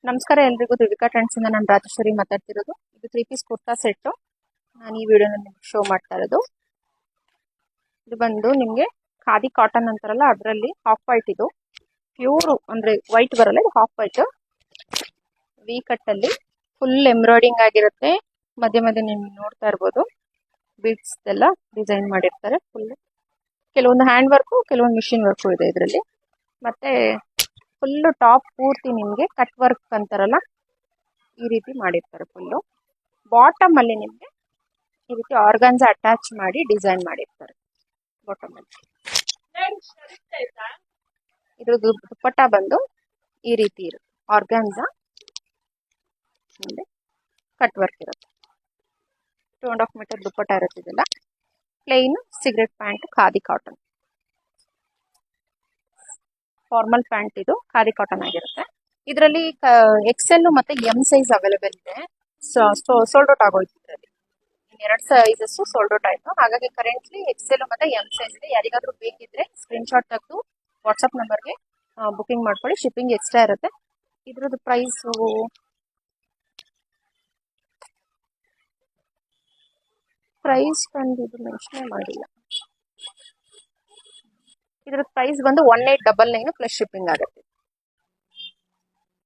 ನಮಸ್ಕಾರ ಎಲ್ರಿಗೂ ದ್ವಿವಿಕಾ ಟ್ರೆಂಡ್ಸ್ ಇಂದ ನಾನು ರಾಜೇಶ್ವರಿ ಮಾತಾಡ್ತಿರೋದು. ಇದು 3 ಪೀಸ್ ಕುರ್ತಾ ಸೆಟ್. ನಾನು ಈ ವಿಡಿಯೋನ ನಿಮಗೆ ಶೋ ಮಾಡ್ತಾ ಇರೋದು. ಇದು ಬಂದು ನಿಮಗೆ ಖಾದಿ ಕಾಟನ್ ಅಂತಾರಲ್ಲ ಅದರಲ್ಲಿ ಹಾಫ್ ವೈಟ್. ಇದು ಪ್ಯೂರ್ ಅಂದ್ರೆ ವೈಟ್ ಬರಲ್ಲ, ಇದು ಹಾಫ್ ವೈಟ್. ವಿ ಕಟ್ ಅಲ್ಲಿ ಫುಲ್ ಎಂಬ್ರಾಯ್ಡಿಂಗ್ ಆಗಿರುತ್ತೆ. ಮಧ್ಯೆ ಮಧ್ಯೆ ನೀವು ನೋಡ್ತಾ ಇರ್ಬೋದು, ಬೀಡ್ಸ್ ಎಲ್ಲ ಡಿಸೈನ್ ಮಾಡಿರ್ತಾರೆ. ಕೆಲವೊಂದು ಹ್ಯಾಂಡ್ ವರ್ಕು, ಕೆಲವೊಂದು ಮಿಷಿನ್ ವರ್ಕು ಇದೆ ಇದರಲ್ಲಿ. ಮತ್ತೆ ಫುಲ್ಲು ಟಾಪ್ ಪೂರ್ತಿ ನಿಮಗೆ ಕಟ್ ವರ್ಕ್ ಅಂತಾರಲ್ಲ ಈ ರೀತಿ ಮಾಡಿರ್ತಾರೆ. ಫುಲ್ಲು ಬಾಟಮ್ ಅಲ್ಲಿ ನಿಮಗೆ ಈ ರೀತಿ ಆರ್ಗನ್ಸ್ ಅಟ್ಯಾಚ್ ಮಾಡಿ ಡಿಸೈನ್ ಮಾಡಿರ್ತಾರೆ. ಬಾಟಮ್ ಅಲ್ಲಿ ಇದ್ರದ್ದು ದುಪ್ಪಟ್ಟ ಬಂದು ಈ ರೀತಿ ಇರುತ್ತೆ. ಆರ್ಗನ್ಸ ಕಟ್ ವರ್ಕ್ ಇರುತ್ತೆ. 2.5 ಮೀಟರ್ ದುಪ್ಪಟ್ಟ ಇರುತ್ತೆ. ಇದೆಲ್ಲ plain cigarette pant, khadi cotton formal pant. ಇದು ಖಾದಿ ಕಾಟನ್ ಆಗಿರುತ್ತೆ. ಇದರಲ್ಲಿ ಎಕ್ಸೆಲ್ ಮತ್ತೆ ಎಂ ಸೈಜ್ ಅವೈಲೇಬಲ್ ಇದೆ. ಸೋಲ್ಡ್ ಔಟ್ ಆಗೋಯ್ತು. ಇದರಲ್ಲಿ 2 ಸೈಜಸ್ ಸೋಲ್ಡ್ ಔಟ್ ಆಯ್ತು. ಹಾಗಾಗಿ ಕರೆಂಟ್ಲಿ ಎಕ್ಸೆಲ್ ಮತ್ತೆ ಎಂ ಸೈಜ್ ಇದೆ. ಯಾರಿಗಾದ್ರೂ ಬೇಕಿದ್ರೆ ಸ್ಕ್ರೀನ್ ಶಾಟ್ ತೆಗೆದು ವಾಟ್ಸ್ಆಪ್ ನಂಬರ್ಗೆ ಬುಕಿಂಗ್ ಮಾಡ್ಕೊಳ್ಳಿ. ಶಿಪ್ಪಿಂಗ್ ಎಕ್ಸ್ಟ್ರಾ ಇರುತ್ತೆ. ಇದ್ರದ್ದು ಪ್ರೈಸ್ ಬಂದು ಇದು ಮೆನ್ಷನ್ ಮಾಡಿಲ್ಲ. ಇದ್ರ ಪ್ರೈಸ್ ಬಂದು 1899 ಪ್ಲಸ್ ಶಿಪ್ಪಿಂಗ್ ಆಗುತ್ತೆ.